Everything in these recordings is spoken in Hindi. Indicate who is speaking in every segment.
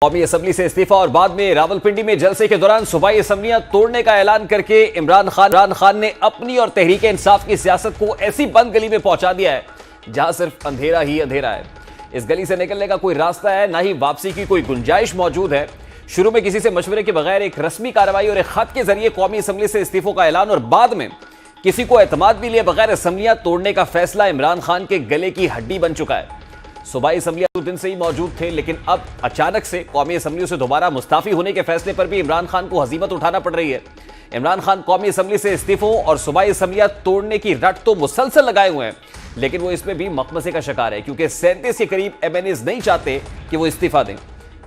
Speaker 1: कौमी असम्बली से इस्तीफा और बाद में रावलपिंडी में जलसे के दौरान सूबाई असम्बलियां तोड़ने का ऐलान करके इमरान खान ने अपनी और तहरीक इंसाफ की सियासत को ऐसी बंद गली में पहुंचा दिया है जहां सिर्फ अंधेरा ही अंधेरा है। इस गली से निकलने का कोई रास्ता है, ना ही वापसी की कोई गुंजाइश मौजूद है। शुरू में किसी से मशवरे के बगैर एक रस्मी कार्रवाई और एक खत के जरिए कौमी असम्बली से इस्तीफों का ऐलान और बाद में किसी को एतमाद भी लिए बगैर असम्बलियां तोड़ने का फैसला इमरान खान के गले की हड्डी बन चुका है। सूबाई असम्बलियां दो दिन से ही मौजूद थे, लेकिन अब अचानक से कौमी असम्बलियों से दोबारा मुस्ताफी होने के फैसले पर भी इमरान खान को हजीमत उठाना पड़ रही है। इमरान खान कौमी असम्बली से इस्तीफों और सूबाई असम्बलियां तोड़ने की रट तो मुसलसल लगाए हुए हैं, लेकिन वो इसमें भी मकमसे का शिकार है क्योंकि 37 के करीब एमएनएज नहीं चाहते कि वो इस्तीफा दें।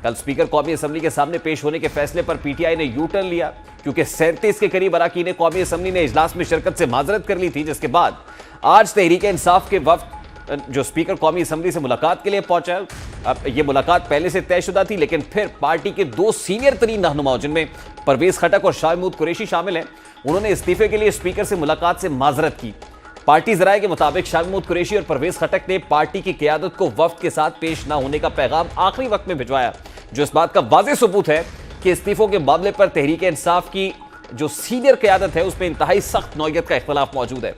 Speaker 1: कल स्पीकर कौमी असम्बली के सामने पेश होने के फैसले पर पीटीआई ने यू टर्न लिया क्योंकि 37 के करीब अरकान कौमी असम्बली ने इजलास में शिरकत से माजरत कर ली थी, जिसके बाद आज तहरीक इंसाफ के वफ्द जो स्पीकर कौमी असम्बली से मुलाकात के लिए पहुंचा। अब ये मुलाकात पहले से तयशुदा थी, लेकिन फिर पार्टी के दो सीनियर तरीन रहनुमाओं जिनमें परवेज खटक और शाह महमूद कुरैशी शामिल हैं, उन्होंने इस्तीफे के लिए स्पीकर से मुलाकात से माजरत की। पार्टी जराये के मुताबिक शाह महमूद कुरैशी और परवेज खटक ने पार्टी की क़यादत को वफ्द के साथ पेश न होने का पैगाम आखिरी वक्त में भिजवाया, जो इस बात का वाज़ेह सबूत है कि इस्तीफों के मामले पर तहरीक इंसाफ की जो सीनियर क़यादत है उसमें इंतहाई सख्त नौयत का इख्तलाफ मौजूद है।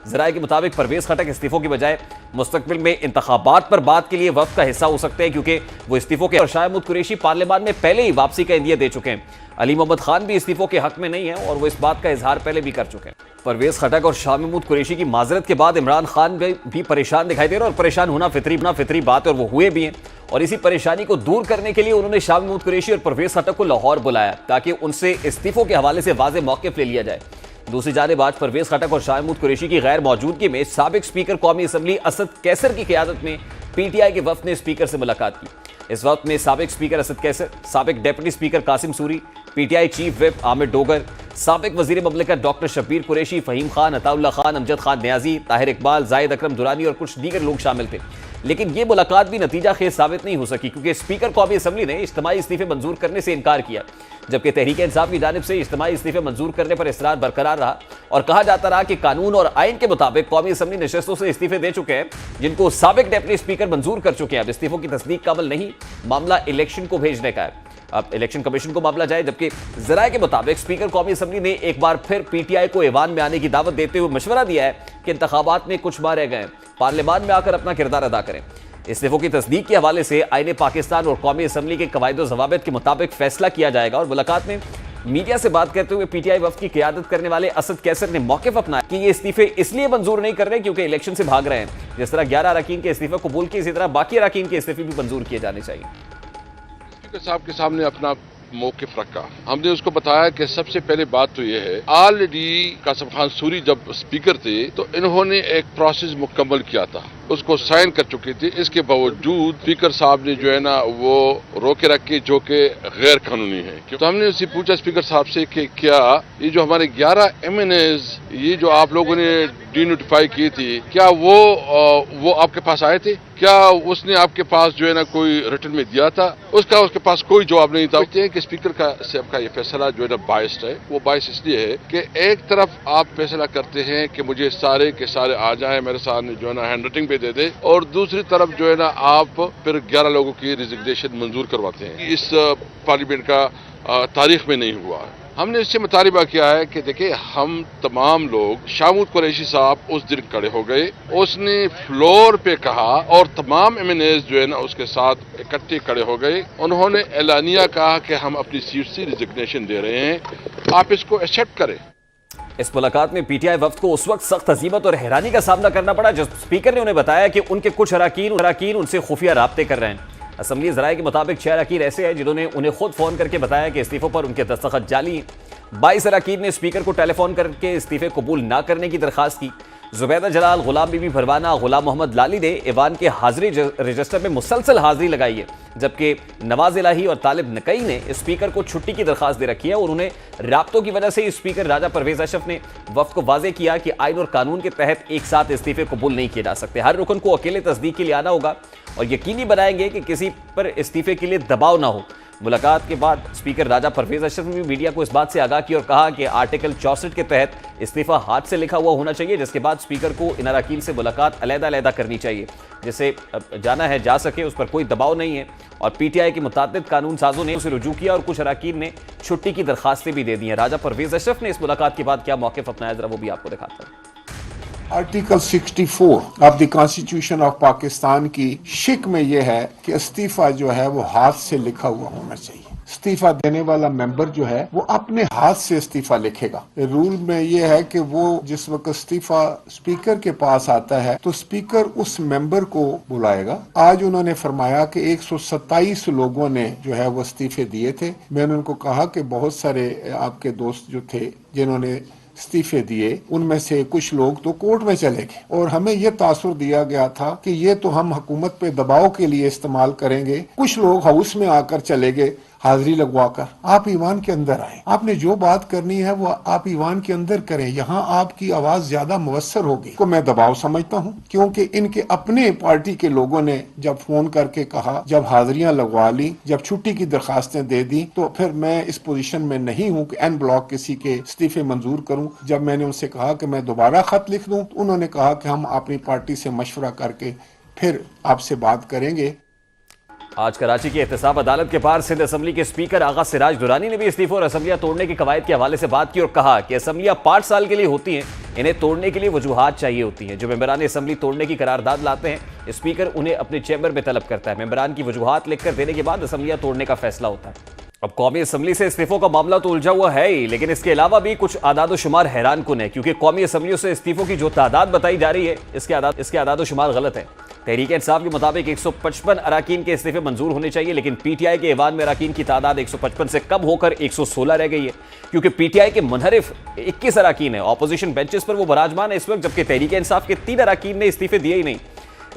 Speaker 1: जराये के मुताबिक परवेज खटक इस्तीफों की बजाय मुस्तकबिल में इंतखाबात पर बात के लिए वफ्द का हिस्सा हो सकते हैं क्योंकि वो इस्तीफों के और शाह महमूद कुरैशी पार्लियामान में पहले ही वापसी का इंदिया दे चुके हैं। अली मोहम्मद खान भी इस्तीफों के हक में नहीं है और वो इस बात का इजहार पहले भी कर चुके हैं। परवेज खटक और शाह महमूद कुरैशी की माजरत के बाद इमरान खान भी परेशान दिखाई दे रहे हैं और परेशान होना फितरी बात है और वो हुए भी हैं। और इसी परेशानी को दूर करने के लिए उन्होंने शाह महमूद कुरैशी और परवेज खटक को लाहौर बुलाया ताकि उनसे इस्तीफों के हवाले से वाज़ेह मौक़िफ़ ले लिया जाए। दूसरी जानिब आज परवेज खटक और शाह महमूद कुरैशी की गैर मौजूदगी में साबिक स्पीकर कौमी असम्बली असद कैसर की क़यादत में पीटीआई के वफ्द ने स्पीकर से मुलाकात की। इस वक्त में साबिक स्पीकर असद कैसर, साबिक deputy speaker Qasim Suri, PTI chief whip Amir Dogar, साबिक वजीर ममलिकत डॉक्टर शब्बीर कुरैशी, फहीम खान, अताउल्लाह खान, अमजद खान न्याजी, ताहिर इकबाल, जाहिद अकरम दुरानी और कुछ दीगर लोग शामिल थे। लेकिन ये मुलाकात भी नतीजा खेज साबित नहीं हो सकी क्योंकि स्पीकर कौमी असम्बली ने इज्तिमाई इस्तीफे मंजूर करने से इनकार किया, जबकि तहरीक इंसाफ की जानिब से इज्तिमाई इस्तीफे मंजूर करने पर इसरार बरकरार रहा और कहा जाता रहा कि कानून और आइन के मुताबिक कौमी असम्बली नशस्तों से इस्तीफे दे चुके हैं जिनको साबिक डेप्यूटी स्पीकर मंजूर कर चुके हैं। अब इस्तीफों की तस्दीक का अमल नहीं, मामला इलेक्शन को भेजने का है। अब इलेक्शन कमीशन को मामला जाए, जबकि जराये के मुताबिक स्पीकर कौमी असम्बली ने एक बार फिर पीटीआई को ऐवान में आने की दावत देते हुए मशवरा दिया है कि इंतखाबात में कुछ माह रह गए, पार्लियामान में आकर अपना किरदार अदा करें। इस्तीफों की तस्दीक के हवाले से आईने पाकिस्तान और कौमी असम्बली के कवायद व ज़वाबित के मुताबिक फैसला किया जाएगा। और मुलाकात में मीडिया से बात करते हुए पीटीआई वफ्द की क़यादत करने वाले असद कैसर ने मौक़िफ़ अपनाया कि ये इस्तीफे इसलिए मंजूर नहीं कर रहे क्योंकि इलेक्शन से भाग रहे हैं। जिस तरह 11 अरकान के इस्तीफे कबूल किए, इसी तरह बाकी अरकान के इस्तीफे भी मंजूर किए जाने चाहिए।
Speaker 2: स्पीकर साहब के सामने अपना मौक़िफ़ रखा, हमने उसको बताया कि सबसे पहले बात तो यह है, ऑलरेडी कासिम खान सूरी जब स्पीकर थे तो इन्होंने एक प्रोसेस मुकम्मल किया था, उसको साइन कर चुके थे। इसके बावजूद स्पीकर साहब ने जो है ना वो रोके रखे जो कि गैर कानूनी है। तो हमने उससे पूछा स्पीकर साहब से कि क्या ये जो हमारे 11 एमएनएज ये जो आप लोगों ने डिनोटिफाई की थी, क्या वो आपके पास आए थे? क्या उसने आपके पास जो है ना कोई रिटर्न में दिया था? उसके पास कोई जवाब नहीं था। कहते हैं कि स्पीकर साहब का ये फैसला जो है ना बायस्ड है। वो बायस इसलिए है कि एक तरफ आप फैसला करते हैं कि मुझे सारे के सारे आ जाए मेरे सामने जो है ना हैंड राइटिंग पे दे दे, और दूसरी तरफ जो है ना आप फिर 11 लोगों की रिजिग्नेशन मंजूर करवाते हैं। इस पार्लियामेंट का तारीख में नहीं हुआ है। हमने इससे मुतालिबा किया है कि देखिए हम तमाम लोग, शाह महमूद कुरैशी साहब उस दिन खड़े हो गए, उसने फ्लोर पे कहा और तमाम एमएनएज जो है ना उसके साथ इकट्ठे खड़े हो गए। उन्होंने एलानिया कहा कि हम अपनी सीट से रिजिग्नेशन दे रहे हैं, आप इसको एक्सेप्ट करें।
Speaker 1: इस मुलाकात में पीटीआई वफ्द को उस वक्त सख्त हजीमत और हैरानी का सामना करना पड़ा जब स्पीकर ने उन्हें बताया कि उनके कुछ अरकान उनसे खुफिया राब्ते कर रहे हैं। असम्बली ज़राए के मुताबिक 6 अरकान ऐसे हैं जिन्होंने उन्हें खुद फ़ोन करके बताया कि इस्तीफों पर उनके दस्तखत जाली हैं। 22 अरकान ने स्पीकर को टेलीफोन करके इस्तीफे कबूल ना करने की दरख्वास्त की। जुबैदा जलाल, गुलाम बीबी भरवाना, गुलाम मोहम्मद लाली ने ईवान के हाजिरी रजिस्टर में मुसलसल हाजिरी लगाई है, जबकि नवाज इलाही और तालिब नकई ने स्पीकर को छुट्टी की दरख्वास्त दे रखी है। और उन्हें राब्तों की वजह से स्पीकर राजा परवेज अशरफ ने वफ्द को वाजे किया कि आइन और कानून के तहत एक साथ इस्तीफे कबूल नहीं किए जा सकते। हर रुकन को अकेले तस्दीक के लिए आना होगा और यकीनी बनाएंगे कि किसी पर इस्तीफे के लिए दबाव ना हो। मुलाकात के बाद स्पीकर राजा परवेज अशरफ ने भी मीडिया को इस बात से आगाह किया और कहा कि आर्टिकल 64 के तहत इस्तीफा हाथ से लिखा हुआ होना चाहिए, जिसके बाद स्पीकर को इन अरकान से मुलाकात अलग-अलग करनी चाहिए, जिसे जाना है जा सके, उस पर कोई दबाव नहीं है। और पीटीआई के मुताबिक कानून साजों ने उसे रुजू किया और कुछ अरकान ने छुट्टी की दरखास्तें भी दे दी हैं। राजा परवेज अशरफ ने इस मुलाकात के बाद क्या मौक़िफ़ अपनाया, जरा वो भी आपको दिखाता हूं।
Speaker 3: Article 64 of the constitution of Pakistan की शिक में यह है कि इस्तीफा जो है वो हाथ से लिखा हुआ होना चाहिए। इस्तीफा देने वाला मेंबर जो है वो अपने हाथ से इस्तीफा लिखेगा। रूल में यह है कि वो जिस वक्त इस्तीफा स्पीकर के पास आता है तो स्पीकर उस मेंबर को बुलाएगा। आज उन्होंने फरमाया कि 127 लोगों ने जो है वो इस्तीफे दिए थे। मैंने उनको कहा कि बहुत सारे आपके दोस्त जो थे जिन्होंने इस्तीफे दिए, उनमें से कुछ लोग तो कोर्ट में चले गए और हमें यह तासुर दिया गया था कि ये तो हम हुकूमत पे दबाव के लिए इस्तेमाल करेंगे। कुछ लोग हाउस में आकर चले गए हाजिरी लगवाकर। आप ईवान के अंदर आए, आपने जो बात करनी है वो आप ईवान के अंदर करें, यहाँ आपकी आवाज ज्यादा मुवस्सर होगी। को मैं दबाव समझता हूँ क्योंकि इनके अपने पार्टी के लोगों ने जब फोन करके कहा, जब हाजिरियां लगवा ली, जब छुट्टी की दरखास्तें दे दी, तो फिर मैं इस पोजीशन में नहीं हूँ कि एन ब्लॉक किसी के इस्तीफे मंजूर करूँ। जब मैंने उनसे कहा कि मैं दोबारा खत लिख दूँ तो उन्होंने कहा कि हम अपनी पार्टी से मशवरा करके फिर आपसे बात करेंगे।
Speaker 1: आज कराची की एहतसाब अदालत के पास सिंध असम्बली के स्पीकर आगा सिराज दुरानी ने भी इस्तीफे और असम्बलियां तोड़ने की कवायद के हवाले से बात की और कहा कि असम्बलियां 5 साल के लिए होती हैं, इन्हें तोड़ने के लिए वजूहात चाहिए होती हैं। जो मेंबरान असम्बली तोड़ने की करारदाद लाते हैं, स्पीकर उन्हें अपने चैम्बर में तलब करता है। मेंबरान की वजूहात लिखकर देने के बाद असम्बलियां तोड़ने का फैसला होता है। अब कौमी असम्बली से इस्तीफों का मामला तो उलझा हुआ है ही, लेकिन इसके अलावा भी कुछ आदाद शुमार हैरान कुन है, क्योंकि कौमी असम्बलियों से इस्तीफों की जो तादाद बताई जा रही है, इसके आदाद शुमार गलत है। तहरीक इंसाफ के मुताबिक 155 अरकान के इस्तीफे मंजूर होने चाहिए, लेकिन पीटीआई के ऐवान में अरकान की तादाद 155 से कम होकर 116 रह गई है, क्योंकि पीटीआई के मुनहरिफ 21 अरकान है। ऑपोजिशन बेंचेस पर वो बराजमान है इस वक्त, जबकि तहरीक इंसाफ के 3 अरकान ने इस्तीफे दिए ही नहीं।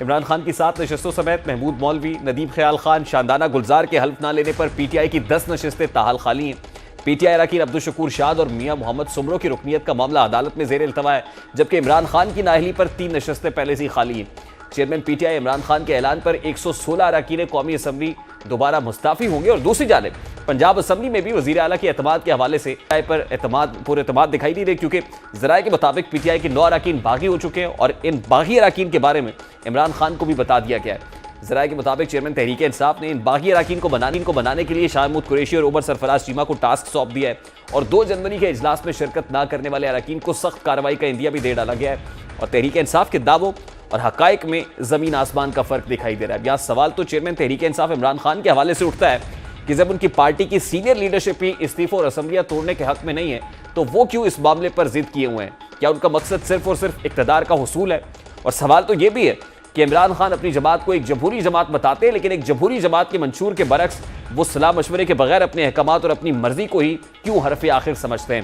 Speaker 1: इमरान खान की 7 नशस्तों समेत महमूद मौलवी, नदीम ख्याल खान, शानदाना गुलजार के हल्फ ना लेने पर पीटीआई की 10 नशस्तें ताहाल खाली हैं। पीटीआई अरकान अब्दुल शकूर शाद और मियां मोहम्मद सुमरो की रुकनीत का मामला अदालत में ज़ेर इल्तवा है, जबकि इमरान खान की नाअहली पर 3 नशस्तें पहले से ही खाली हैं। चेयरमैन पीटीआई इमरान खान के ऐलान पर 116 अरकान कौमी असम्बली दोबारा मुस्ताफी होंगे और दूसरी जानिब पंजाब असम्बली में भी वज़ीर आला के एतमाद के हवाले से पर पूरे एतमाद दिखाई नहीं दे, क्योंकि ज़राए के मुताबिक पीटीआई के 9 अरकान बागी हो चुके हैं और इन बागी अरकान के बारे में इमरान खान को भी बता दिया गया है। ज़राए के मुताबिक चेयरमैन तहरीक इंसाफ ने इन बागी अरकान को बनाने के लिए शाह महमूद कुरैशी और उमर सरफराज चीमा को टास्क सौंप दिया है और 2 जनवरी के इजलास में शिरकत न करने वाले अरकान को सख्त कार्रवाई का इंदिया भी दे डाला गया है। और तहरीक इंसाफ के दावों और हकायक में जमीन आसमान का फर्क दिखाई दे रहा है। यहाँ सवाल तो चेयरमैन तहरीक इंसाफ इमरान खान के हवाले से उठता है कि जब उनकी पार्टी की सीनियर लीडरशिप ही इस्तीफों और असम्बलियां तोड़ने के हक में नहीं है, तो वो क्यों इस मामले पर जिद किए हुए हैं? क्या उनका मकसद सिर्फ और सिर्फ इक़्तिदार का हुसूल है? और सवाल तो ये भी है कि इमरान खान अपनी जमात को एक जमहूरी जमात बताते हैं, लेकिन एक जमहूरी जमात के मंशूर के बरक्स वो सलाह मशवरे के बगैर अपने अहकामात और अपनी मर्जी को ही क्यों हरफ आखिर समझते हैं?